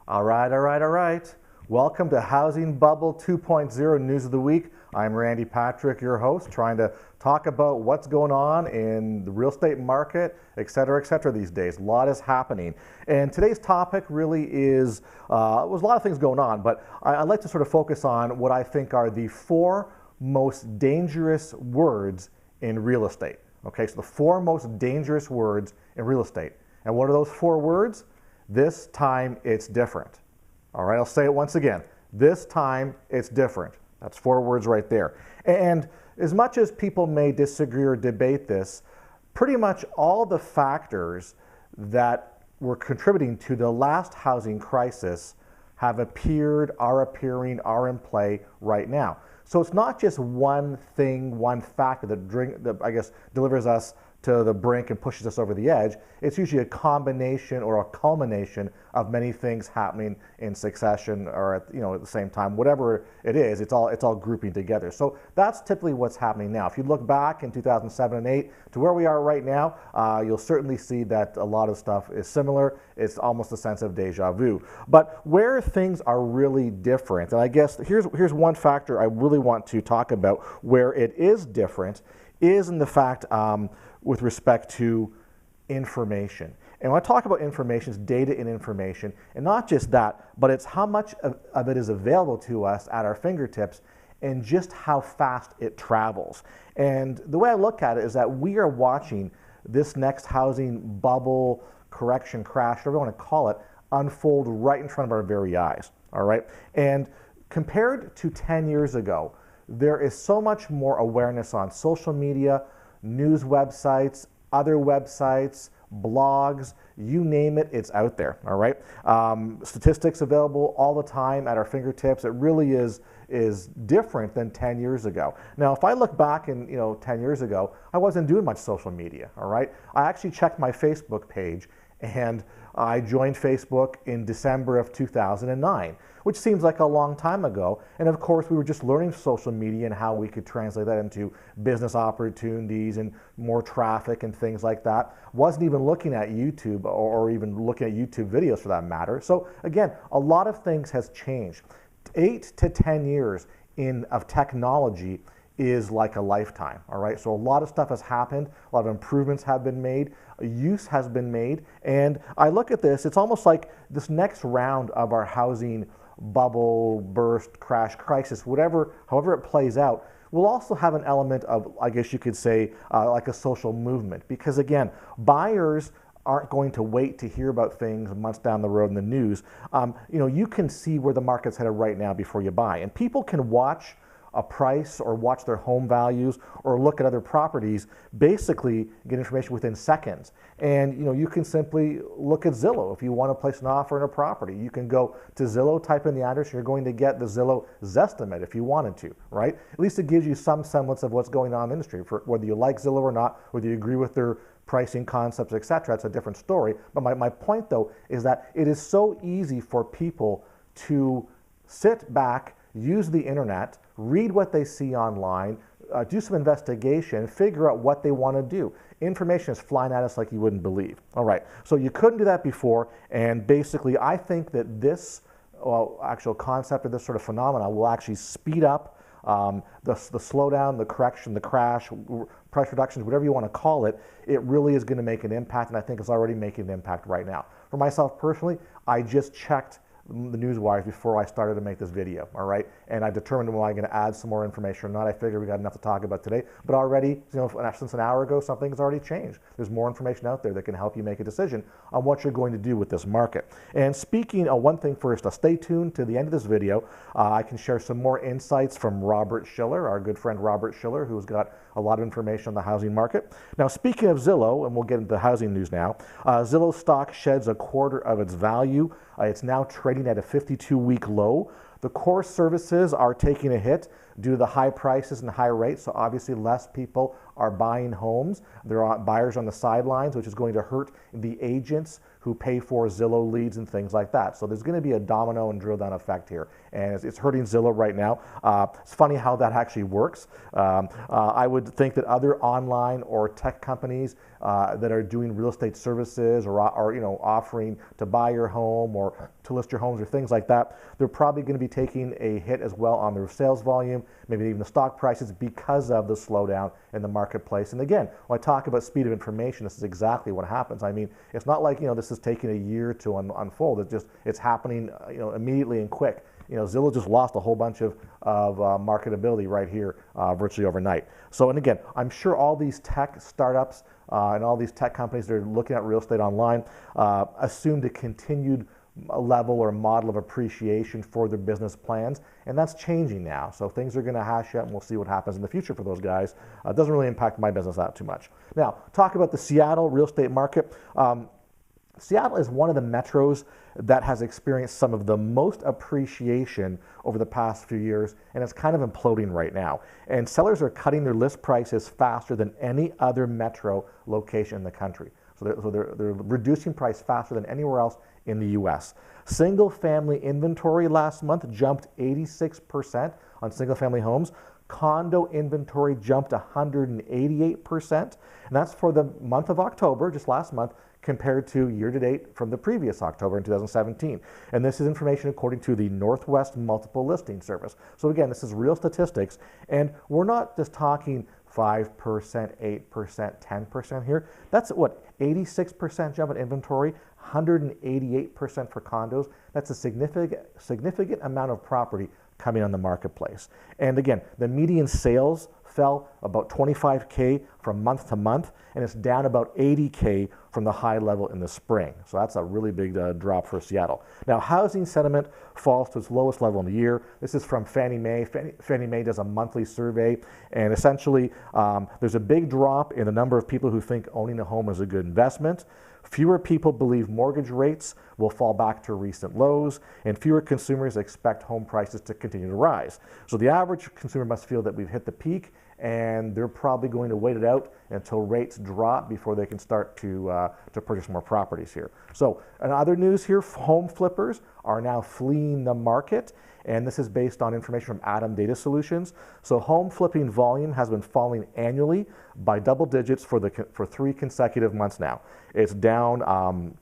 All right. Welcome to Housing Bubble 2.0 News of the Week. I'm Randy Patrick, your host, trying to talk about what's going on in the real estate market, et cetera, these days. A lot is happening. And today's topic really is, there's a lot of things going on, but I'd like to sort of focus on what I think are the four most dangerous words in real estate. Okay, so the four most dangerous words in real estate. And what are those four words? This time it's different. All right, I'll say it once again. This time it's different. That's four words right there. And as much as people may disagree or debate this, pretty much all the factors that were contributing to the last housing crisis have appeared, are appearing, are in play right now. So it's not just one thing, one factor that I guess delivers us to the brink and pushes us over the edge. It's usually a combination or a culmination of many things happening in succession or at the same time. Whatever it is, it's all grouping together. So that's typically what's happening now. If you look back in 2007 and 8 to where we are right now, you'll certainly see that a lot of stuff is similar. It's almost a sense of deja vu. But where things are really different, and I guess here's one factor I really want to talk about where it is different, is in the fact with respect to information. And when I talk about information, it's data and information, and not just that, but it's how much of it is available to us at our fingertips and just how fast it travels. And the way I look at it is that we are watching this next housing bubble, correction, crash, whatever you want to call it, unfold right in front of our very eyes, all right? And compared to 10 years ago, there is so much more awareness on social media, news websites, other websites, blogs, you name it, it's out there, all right? Statistics available all the time at our fingertips. It really is different than 10 years ago. Now, if I look back in 10 years ago, I wasn't doing much social media, all right? I actually checked my Facebook page, and I joined Facebook in December of 2009, which seems like a long time ago. And of course, we were just learning social media and how we could translate that into business opportunities and more traffic and things like that. Wasn't even looking at YouTube or even looking at YouTube videos for that matter. So again, a lot of things has changed. 8 to 10 years of technology is like a lifetime, all right? So a lot of stuff has happened, a lot of improvements have been made, use has been made, and I look at this, it's almost like this next round of our housing bubble, burst, crash, crisis, however it plays out, will also have an element of, I guess you could say, like a social movement, because again, buyers aren't going to wait to hear about things months down the road in the news. You can see where the market's headed right now before you buy, and people can watch a price or watch their home values or look at other properties, basically get information within seconds. And you can simply look at Zillow. If you want to place an offer in a property, you can go to Zillow, type in the address, and you're going to get the Zillow Zestimate if you wanted to, right? At least it gives you some semblance of what's going on in the industry. For whether you like Zillow or not, whether you agree with their pricing concepts, etc., it's a different story. But my point though is that it is so easy for people to sit back, use the internet, read what they see online, do some investigation, figure out what they want to do. Information is flying at us like you wouldn't believe. All right, so you couldn't do that before, and basically I think that this actual concept of this sort of phenomena will actually speed up the slowdown, the correction, the crash, price reductions, whatever you want to call it. It really is going to make an impact, and I think it's already making an impact right now. For myself personally, I just checked the news wires before I started to make this video, all right? And I determined am I going to add some more information or not. I figured we got enough to talk about today, but already, since an hour ago, something's already changed. There's more information out there that can help you make a decision on what you're going to do with this market. And speaking of one thing first, stay tuned to the end of this video. I can share some more insights from Robert Schiller, our good friend Robert Schiller, who's got a lot of information on the housing market. Now, speaking of Zillow, and we'll get into housing news now, Zillow stock sheds a quarter of its value. It's now trading at a 52-week low. The core services are taking a hit due to the high prices and high rates, so obviously less people are buying homes. There are buyers on the sidelines, which is going to hurt the agents who pay for Zillow leads and things like that. So there's going to be a domino and drill down effect here, and it's hurting Zillow right now. It's funny how that actually works. I would think that other online or tech companies that are doing real estate services or offering to buy your home or to list your homes or things like that, they're probably going to be taking a hit as well on their sales volume, maybe even the stock prices because of the slowdown in the marketplace. And again, when I talk about speed of information, this is exactly what happens. I mean, it's not like, this is taking a year to unfold. It's happening, immediately and quick. Zillow just lost a whole bunch of marketability right here virtually overnight. So, and again, I'm sure all these tech startups and all these tech companies that are looking at real estate online assumed a continued level or model of appreciation for their business plans, and that's changing now. So things are going to hash out, and we'll see what happens in the future for those guys. It doesn't really impact my business that too much. Now, talk about the Seattle real estate market. Seattle is one of the metros that has experienced some of the most appreciation over the past few years, and it's kind of imploding right now. And sellers are cutting their list prices faster than any other metro location in the country. So they're reducing price faster than anywhere else in the U.S. Single-family inventory last month jumped 86% on single-family homes. Condo inventory jumped 188%, and that's for the month of October, just last month, compared to year-to-date from the previous October in 2017. And this is information according to the Northwest Multiple Listing Service. So again, this is real statistics, and we're not just talking 5%, 8%, 10% here. That's what, 86% jump in inventory, 188% for condos. That's a significant amount of property coming on the marketplace. And again, the median sales fell about 25K from month to month, and it's down about 80K from the high level in the spring. So that's a really big drop for Seattle. Now, housing sentiment falls to its lowest level in the year. This is from Fannie Mae. Fannie Mae does a monthly survey, and essentially there's a big drop in the number of people who think owning a home is a good investment. Fewer people believe mortgage rates will fall back to recent lows, and fewer consumers expect home prices to continue to rise. So the average consumer must feel that we've hit the peak, and they're probably going to wait it out until rates drop before they can start to purchase more properties here. So, in other news here, home flippers are now fleeing the market, and this is based on information from Adam Data Solutions. So home flipping volume has been falling annually by double digits for 3 consecutive months now. It's down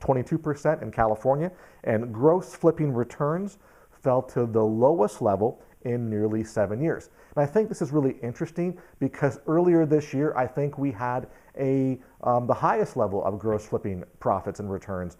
22% in California, and gross flipping returns fell to the lowest level in nearly 7 years. And I think this is really interesting because earlier this year, I think we had the highest level of gross flipping profits and returns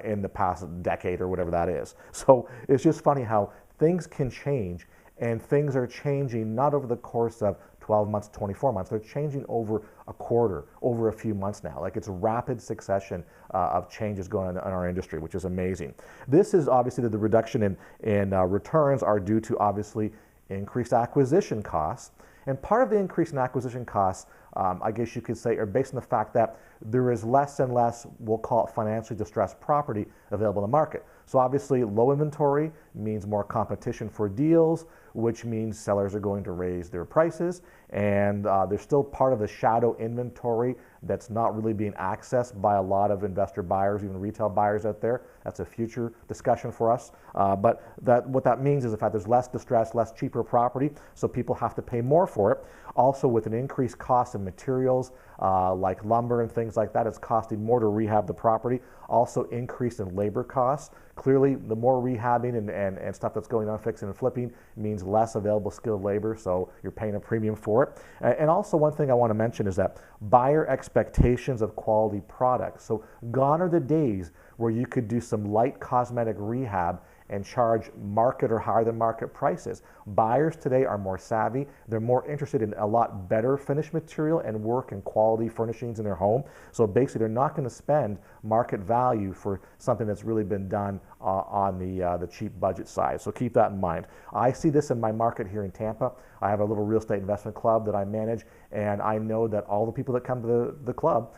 in the past decade or whatever that is. So it's just funny how things can change, and things are changing not over the course of 12 months, 24 months. They're changing over a quarter, over a few months now. Like, it's a rapid succession of changes going on in our industry, which is amazing. This is obviously the reduction in returns are due to obviously increased acquisition costs. And part of the increase in acquisition costs, I guess you could say, are based on the fact that there is less and less, we'll call it financially distressed property available in the market. So obviously low inventory means more competition for deals, which means sellers are going to raise their prices, and there's still part of the shadow inventory that's not really being accessed by a lot of investor buyers, even retail buyers out there. That's a future discussion for us. But what that means is the fact there's less distress, less cheaper property, so people have to pay more for it. Also, with an increased cost of materials like lumber and things like that, it's costing more to rehab the property. Also, increase in labor costs. Clearly, the more rehabbing and stuff that's going on, fixing and flipping, means less available skilled labor, so you're paying a premium for it. And also, one thing I want to mention is that buyer expectations of quality products. So gone are the days where you could do some light cosmetic rehab and charge market or higher than market prices. Buyers today are more savvy. They're more interested in a lot better finished material and work and quality furnishings in their home. So basically, they're not going to spend market value for something that's really been done on the cheap budget side. So keep that in mind. I see this in my market here in Tampa. I have a little real estate investment club that I manage, and I know that all the people that come to the club,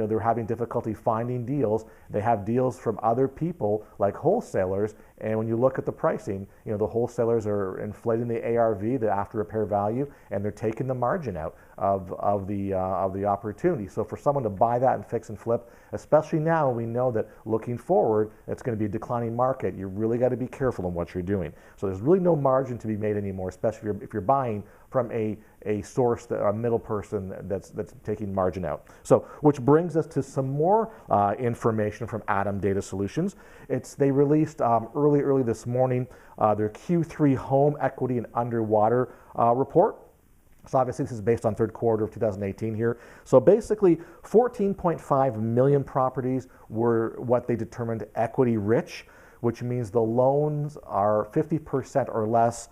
they're having difficulty finding deals. They have deals from other people like wholesalers, and when you look at the pricing, the wholesalers are inflating the ARV, the after repair value, and they're taking the margin out of the opportunity. So for someone to buy that and fix and flip, especially now, we know that looking forward, it's going to be a declining money market, you really got to be careful in what you're doing. So there's really no margin to be made anymore, especially if you're buying from a source, a middle person that's taking margin out. So, which brings us to some more information from ATTOM Data Solutions. They released early this morning their Q3 home equity and underwater report. So obviously this is based on third quarter of 2018 here. So basically 14.5 million properties were what they determined equity rich, which means the loans are 50% or less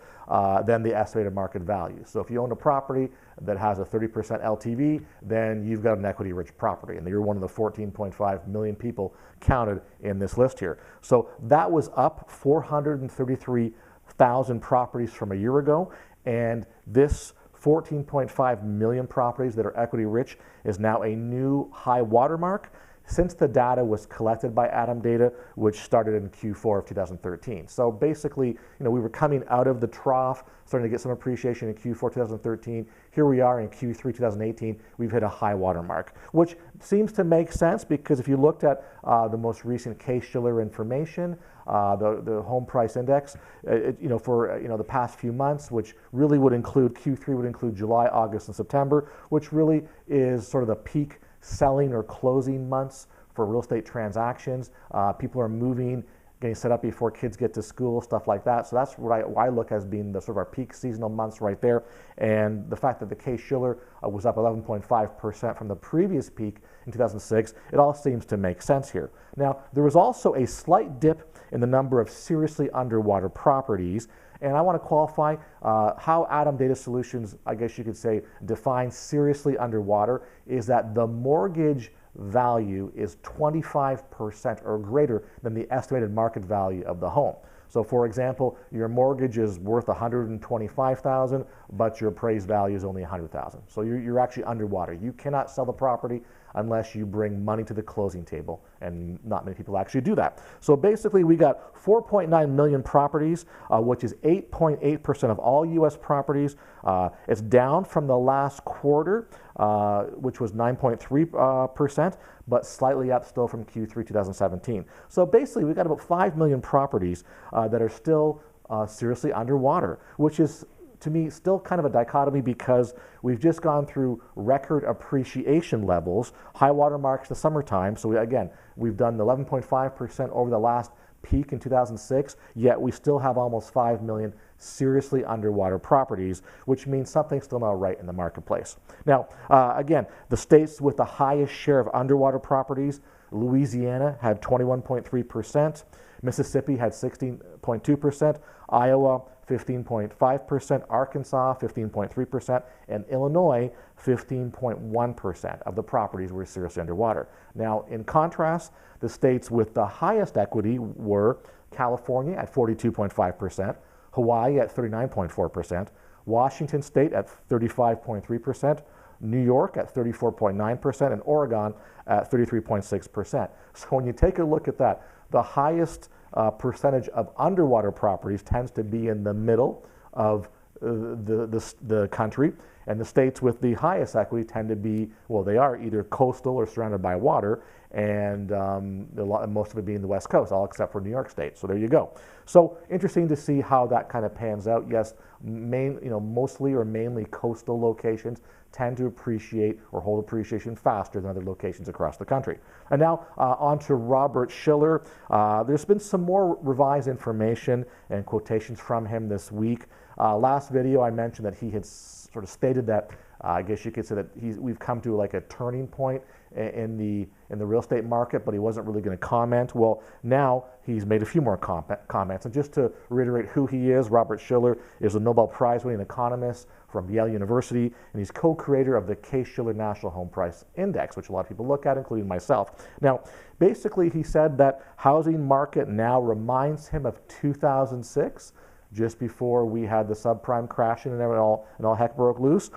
than the estimated market value. So if you own a property that has a 30% LTV, then you've got an equity rich property, and you're one of the 14.5 million people counted in this list here. So that was up 433,000 properties from a year ago, and this 14.5 million properties that are equity rich is now a new high watermark since the data was collected by ATTOM Data, which started in Q4 of 2013. So basically, we were coming out of the trough, starting to get some appreciation in Q4 2013. Here we are in Q3 2018, we've hit a high watermark, which seems to make sense because if you looked at the most recent Case-Shiller information, the home price index, for the past few months, which really would include Q3, would include July, August, and September, which really is sort of the peak selling or closing months for real estate transactions. People are moving, getting set up before kids get to school, stuff like that. So that's what I look as being the sort of our peak seasonal months right there. And the fact that the Case-Shiller was up 11.5% from the previous peak in 2006, it all seems to make sense here. Now, there was also a slight dip in the number of seriously underwater properties. And I want to qualify how ATTOM Data Solutions, I guess you could say, defines seriously underwater is that the mortgage value is 25% or greater than the estimated market value of the home. So for example, your mortgage is worth $125,000, but your appraised value is only $100,000. So you're actually underwater. You cannot sell the property unless you bring money to the closing table, and not many people actually do that. So basically we got 4.9 million properties, which is 8.8% of all U.S. properties. It's down from the last quarter, which was 9.3%, but slightly up still from Q3 2017. So basically we got about 5 million properties that are still seriously underwater, which is, to me, still kind of a dichotomy because we've just gone through record appreciation levels, high water marks the summertime. So we've done 11.5% over the last peak in 2006, yet we still have almost 5 million seriously underwater properties, which means something's still not right in the marketplace. Now, again, the states with the highest share of underwater properties, Louisiana had 21.3%, Mississippi had 16.2%, Iowa 15.5%, Arkansas 15.3%, and Illinois 15.1% of the properties were seriously underwater. Now, in contrast, the states with the highest equity were California at 42.5%, Hawaii at 39.4%, Washington State at 35.3%, New York at 34.9%, and Oregon at 33.6%. So when you take a look at that, the highest percentage of underwater properties tends to be in the middle of the country, and the states with the highest equity tend to be, well, they are either coastal or surrounded by water, and most of it being the West Coast, all except for New York State. So there you go. So interesting to see how that kind of pans out. Yes, mostly or mainly coastal locations tend to appreciate or hold appreciation faster than other locations across the country. And now on to Robert Shiller. There's been some more revised information and quotations from him this week. Last video I mentioned that he had sort of stated that I guess you could say that we've come to like a turning point in the real estate market, but he wasn't really going to comment. Well, now he's made a few more comments. And just to reiterate who he is, Robert Shiller is a Nobel Prize-winning economist from Yale University, and he's co-creator of the Case-Shiller National Home Price Index, which a lot of people look at, including myself. Now, basically he said that housing market now reminds him of 2006, just before we had the subprime crashing and all heck broke loose.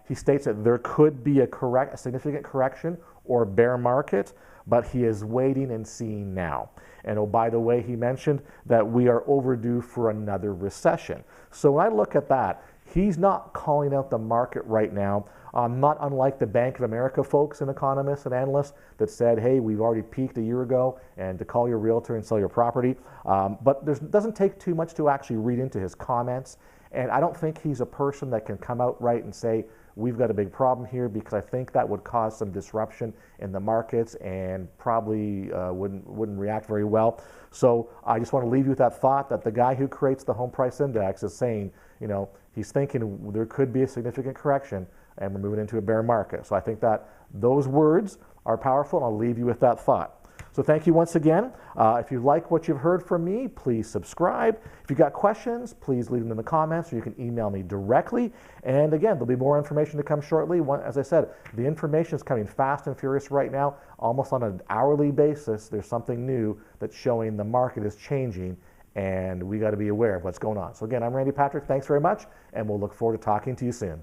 He states that there could be a significant correction or bear market, but he is waiting and seeing now. And oh, by the way, he mentioned that we are overdue for another recession. So when I look at that, he's not calling out the market right now not unlike the Bank of America folks and economists and analysts that said, hey, we've already peaked a year ago and to call your realtor and sell your property. But it doesn't take too much to actually read into his comments. And I don't think he's a person that can come out right and say, we've got a big problem here, because I think that would cause some disruption in the markets and probably wouldn't react very well. So I just want to leave you with that thought that the guy who creates the home price index is saying, you know, he's thinking there could be a significant correction and we're moving into a bear market. So I think that those words are powerful, and I'll leave you with that thought. So thank you once again. If you like what you've heard from me, please subscribe. If you've got questions, please leave them in the comments, or you can email me directly. And again, there'll be more information to come shortly. As I said, the information is coming fast and furious right now, almost on an hourly basis. There's something new that's showing the market is changing, and we got to be aware of what's going on. So again, I'm Randy Patrick. Thanks very much, and we'll look forward to talking to you soon.